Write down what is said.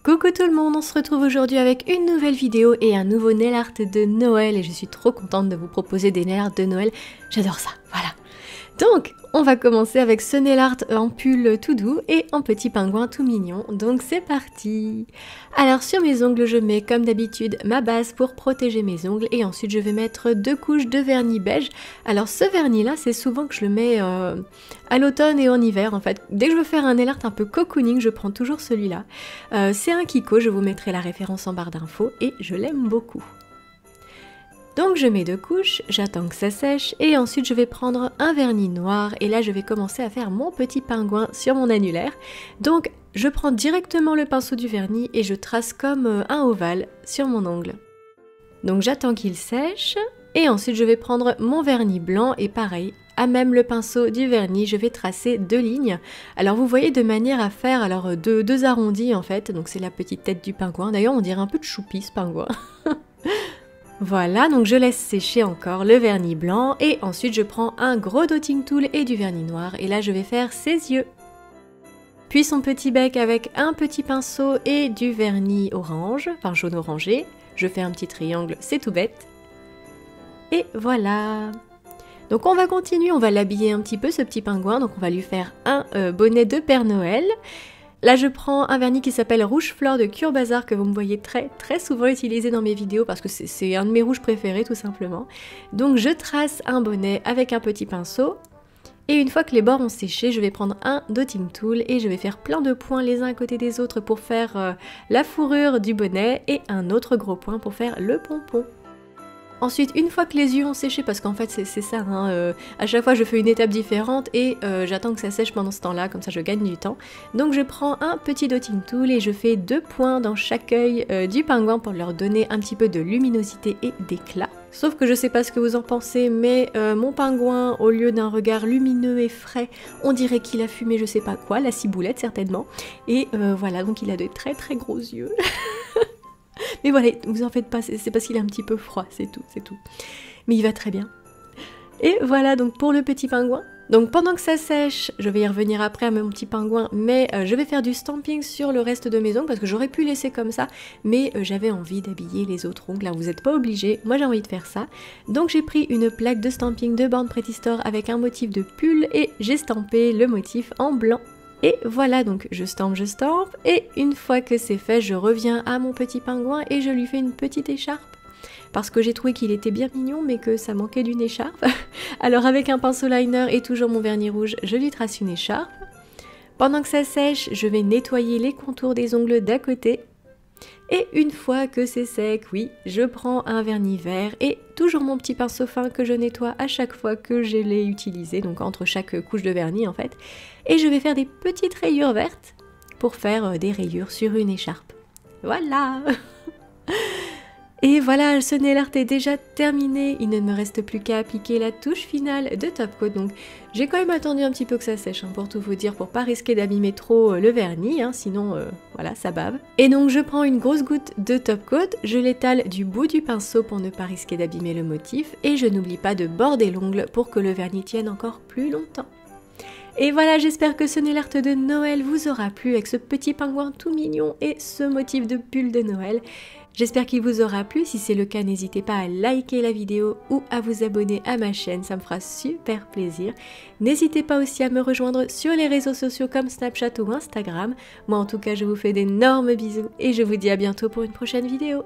Coucou tout le monde, on se retrouve aujourd'hui avec une nouvelle vidéo et un nouveau nail art de Noël et je suis trop contente de vous proposer des nail art de Noël, j'adore ça, voilà. Donc, on va commencer avec ce nail art en pull tout doux et en petit pingouin tout mignon, donc c'est parti. Alors sur mes ongles, je mets comme d'habitude ma base pour protéger mes ongles et ensuite je vais mettre 2 couches de vernis beige. Alors ce vernis là, c'est souvent que je le mets à l'automne et en hiver en fait. Dès que je veux faire un nail art un peu cocooning, je prends toujours celui-là. C'est un Kiko, je vous mettrai la référence en barre d'infos et je l'aime beaucoup. Donc je mets 2 couches, j'attends que ça sèche et ensuite je vais prendre un vernis noir et là je vais commencer à faire mon petit pingouin sur mon annulaire. Donc je prends directement le pinceau du vernis et je trace comme un ovale sur mon ongle. Donc j'attends qu'il sèche et ensuite je vais prendre mon vernis blanc et pareil, à même le pinceau du vernis, je vais tracer 2 lignes. Alors vous voyez de manière à faire alors deux arrondis en fait, donc c'est la petite tête du pingouin. D'ailleurs on dirait un peu de choupi ce pingouin. Voilà, donc je laisse sécher encore le vernis blanc et ensuite je prends un gros dotting tool et du vernis noir et là je vais faire ses yeux. Puis son petit bec avec un petit pinceau et du vernis orange, enfin jaune orangé. Je fais un petit triangle, c'est tout bête. Et voilà. Donc on va continuer, on va l'habiller un petit peu ce petit pingouin, donc on va lui faire un bonnet de Père Noël. Là je prends un vernis qui s'appelle Rouge Fleur de Cure Bazar que vous me voyez très souvent utiliser dans mes vidéos parce que c'est un de mes rouges préférés tout simplement. Donc je trace un bonnet avec un petit pinceau et une fois que les bords ont séché, je vais prendre un dotting tool et je vais faire plein de points les uns à côté des autres pour faire la fourrure du bonnet et un autre gros point pour faire le pompon. Ensuite, une fois que les yeux ont séché, parce qu'en fait c'est ça, hein, à chaque fois je fais une étape différente et j'attends que ça sèche pendant ce temps-là, comme ça je gagne du temps. Donc je prends un petit dotting tool et je fais 2 points dans chaque œil du pingouin pour leur donner un petit peu de luminosité et d'éclat. Sauf que je sais pas ce que vous en pensez, mais mon pingouin, au lieu d'un regard lumineux et frais, on dirait qu'il a fumé je sais pas quoi, la ciboulette certainement. Et voilà, donc il a de très gros yeux. Mais voilà, vous en faites pas, c'est parce qu'il est un petit peu froid, c'est tout. Mais il va très bien. Et voilà donc pour le petit pingouin. Donc pendant que ça sèche, je vais y revenir après à mon petit pingouin, mais je vais faire du stamping sur le reste de mes ongles parce que j'aurais pu laisser comme ça, mais j'avais envie d'habiller les autres ongles, là vous n'êtes pas obligés, moi j'ai envie de faire ça. Donc j'ai pris une plaque de stamping de Born Pretty Store avec un motif de pull et j'ai stampé le motif en blanc. Et voilà, donc je stampe, et une fois que c'est fait, je reviens à mon petit pingouin et je lui fais une petite écharpe. Parce que j'ai trouvé qu'il était bien mignon, mais que ça manquait d'une écharpe. Alors avec un pinceau liner et toujours mon vernis rouge, je lui trace une écharpe. Pendant que ça sèche, je vais nettoyer les contours des ongles d'à côté. Et une fois que c'est sec, oui, je prends un vernis vert et toujours mon petit pinceau fin que je nettoie à chaque fois que je l'ai utilisé, donc entre chaque couche de vernis en fait. Et je vais faire des petites rayures vertes pour faire des rayures sur une écharpe. Voilà. Et voilà, ce nail art est déjà terminé, il ne me reste plus qu'à appliquer la touche finale de top coat. Donc j'ai quand même attendu un petit peu que ça sèche, hein, pour tout vous dire, pour pas risquer d'abîmer trop le vernis, hein, sinon voilà, ça bave. Et donc je prends une grosse goutte de top coat, je l'étale du bout du pinceau pour ne pas risquer d'abîmer le motif, et je n'oublie pas de border l'ongle pour que le vernis tienne encore plus longtemps. Et voilà, j'espère que ce nail art de Noël vous aura plu avec ce petit pingouin tout mignon et ce motif de pull de Noël. J'espère qu'il vous aura plu, si c'est le cas n'hésitez pas à liker la vidéo ou à vous abonner à ma chaîne, ça me fera super plaisir. N'hésitez pas aussi à me rejoindre sur les réseaux sociaux comme Snapchat ou Instagram. Moi en tout cas je vous fais d'énormes bisous et je vous dis à bientôt pour une prochaine vidéo.